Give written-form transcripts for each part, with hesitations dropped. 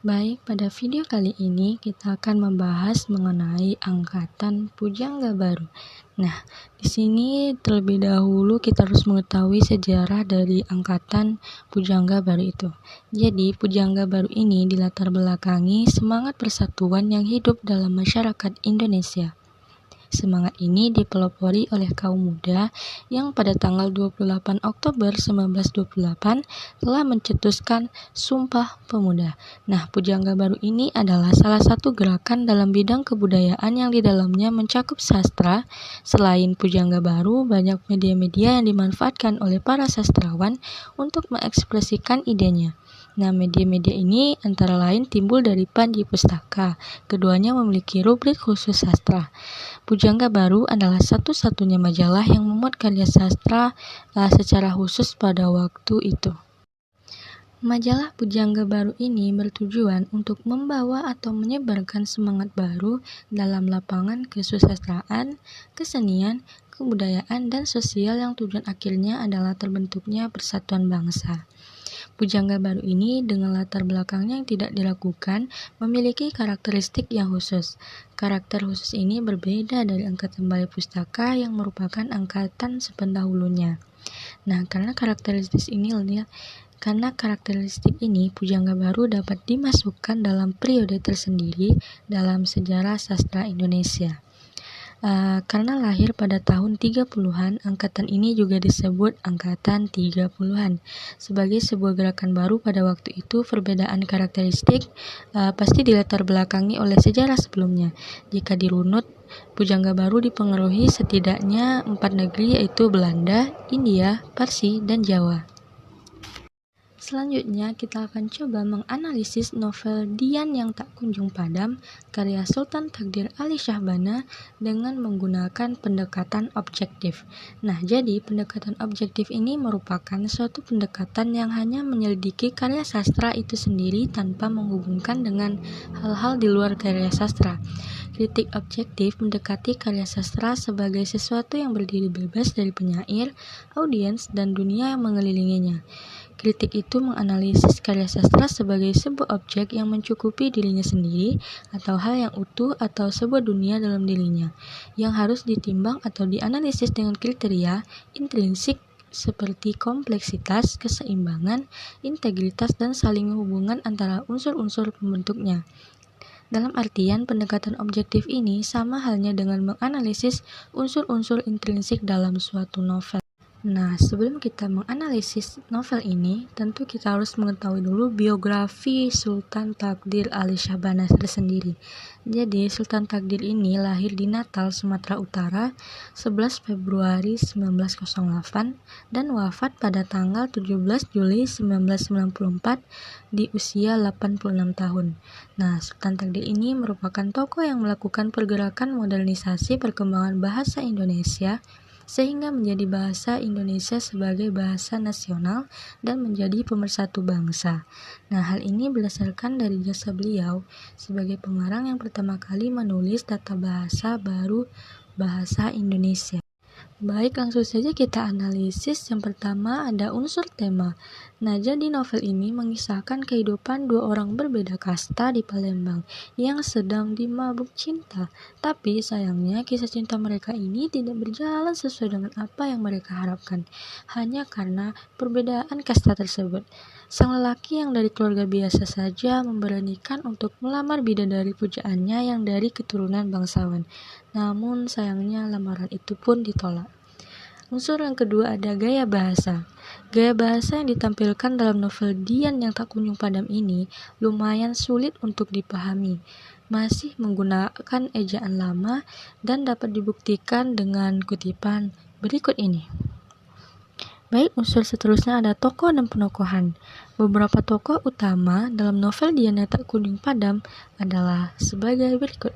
Baik, pada video kali ini kita akan membahas mengenai angkatan pujangga baru. Nah, di sini terlebih dahulu kita harus mengetahui sejarah dari angkatan pujangga baru itu. Jadi, pujangga baru ini dilatar belakangi semangat persatuan yang hidup dalam masyarakat Indonesia. Semangat ini dipelopori oleh kaum muda yang pada tanggal 28 Oktober 1928 telah mencetuskan Sumpah Pemuda. Nah, pujangga baru ini adalah salah satu gerakan dalam bidang kebudayaan yang di dalamnya mencakup sastra. Selain pujangga baru, banyak media-media yang dimanfaatkan oleh para sastrawan untuk mengekspresikan idenya. Nah, media-media ini antara lain timbul dari Panji Pustaka. Keduanya memiliki rubrik khusus sastra. Pujangga Baru adalah satu-satunya majalah yang memuat karya sastra secara khusus pada waktu itu. Majalah Pujangga Baru ini bertujuan untuk membawa atau menyebarkan semangat baru dalam lapangan kesusastraan, kesenian, kebudayaan, dan sosial yang tujuan akhirnya adalah terbentuknya persatuan bangsa. Pujangga baru ini dengan latar belakangnya yang tidak diragukan memiliki karakteristik yang khusus. Karakter khusus ini berbeda dari angkatan Balai Pustaka yang merupakan angkatan sependahulunya. Nah, karena karakteristik ini, pujangga baru dapat dimasukkan dalam periode tersendiri dalam sejarah sastra Indonesia. Karena lahir pada tahun 30-an, angkatan ini juga disebut Angkatan 30-an. Sebagai sebuah gerakan baru pada waktu itu, perbedaan karakteristik pasti dilatar belakangi oleh sejarah sebelumnya. Jika dirunut, pujangga baru dipengaruhi setidaknya 4 negeri, yaitu Belanda, India, Parsi, dan Jawa. Selanjutnya, kita akan coba menganalisis novel Dian yang Tak Kunjung Padam karya Sultan Takdir Ali Syahbana dengan menggunakan pendekatan objektif. Nah, jadi pendekatan objektif ini merupakan suatu pendekatan yang hanya menyelidiki karya sastra itu sendiri tanpa menghubungkan dengan hal-hal di luar karya sastra. Kritik objektif mendekati karya sastra sebagai sesuatu yang berdiri bebas dari penyair, audiens, dan dunia yang mengelilinginya. Kritik itu menganalisis karya sastra sebagai sebuah objek yang mencukupi dirinya sendiri atau hal yang utuh atau sebuah dunia dalam dirinya, yang harus ditimbang atau dianalisis dengan kriteria intrinsik seperti kompleksitas, keseimbangan, integritas, dan saling hubungan antara unsur-unsur pembentuknya. Dalam artian, pendekatan objektif ini sama halnya dengan menganalisis unsur-unsur intrinsik dalam suatu novel. Nah, sebelum kita menganalisis novel ini, tentu kita harus mengetahui dulu biografi Sultan Takdir Ali Syahbana tersendiri. Jadi, Sultan Takdir ini lahir di Natal, Sumatera Utara, 11 Februari 1908 dan wafat pada tanggal 17 Juli 1994 di usia 86 tahun. Nah, Sultan Takdir ini merupakan tokoh yang melakukan pergerakan modernisasi perkembangan bahasa Indonesia sehingga menjadi bahasa Indonesia sebagai bahasa nasional dan menjadi pemersatu bangsa. Nah, hal ini berdasarkan dari jasa beliau sebagai pengarang yang pertama kali menulis tata bahasa baru bahasa Indonesia. Baik, langsung saja kita analisis. Yang pertama ada unsur tema. Nah, jadi novel ini mengisahkan kehidupan dua orang berbeda kasta di Palembang yang sedang dimabuk cinta. Tapi sayangnya kisah cinta mereka ini tidak berjalan sesuai dengan apa yang mereka harapkan, hanya karena perbedaan kasta tersebut. Sang lelaki yang dari keluarga biasa saja memberanikan untuk melamar bidadari pujaannya yang dari keturunan bangsawan. Namun sayangnya lamaran itu pun ditolak. Unsur yang kedua ada gaya bahasa. Gaya bahasa yang ditampilkan dalam novel Dian yang Tak Kunjung Padam ini lumayan sulit untuk dipahami. Masih menggunakan ejaan lama dan dapat dibuktikan dengan kutipan berikut ini. Baik, unsur seterusnya ada tokoh dan penokohan. Beberapa tokoh utama dalam novel Dian yang Tak Kunjung Padam adalah sebagai berikut.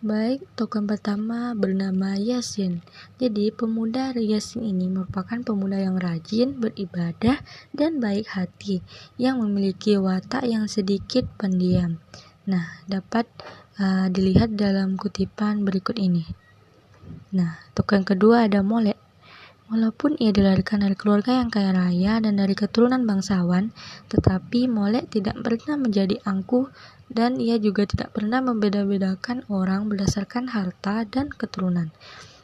Baik, tokoh pertama bernama Yasin. Jadi, pemuda Yasin ini merupakan pemuda yang rajin, beribadah, dan baik hati, yang memiliki watak yang sedikit pendiam. Nah, dapat dilihat dalam kutipan berikut ini. Nah, tokoh yang kedua ada Molek. Walaupun ia dilahirkan dari keluarga yang kaya raya dan dari keturunan bangsawan, tetapi Molek tidak pernah menjadi angkuh dan ia juga tidak pernah membeda-bedakan orang berdasarkan harta dan keturunan.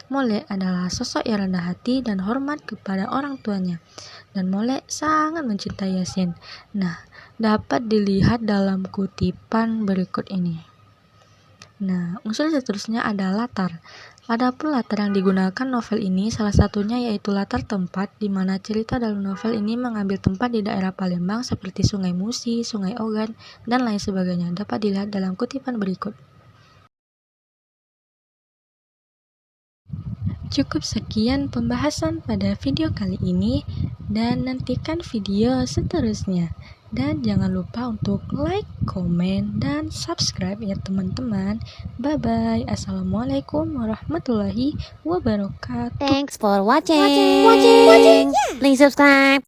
Molek adalah sosok yang rendah hati dan hormat kepada orang tuanya, dan Molek sangat mencintai Yasin. Nah, dapat dilihat dalam kutipan berikut ini. Nah, unsur seterusnya ada latar. Adapun latar yang digunakan novel ini salah satunya yaitu latar tempat di mana cerita dalam novel ini mengambil tempat di daerah Palembang seperti Sungai Musi, Sungai Ogan, dan lain sebagainya. Dapat dilihat dalam kutipan berikut. Cukup sekian pembahasan pada video kali ini dan nantikan video seterusnya. Dan jangan lupa untuk like, komen, dan subscribe ya teman-teman. Bye-bye. Assalamualaikum warahmatullahi wabarakatuh. Thanks for watching. Please subscribe.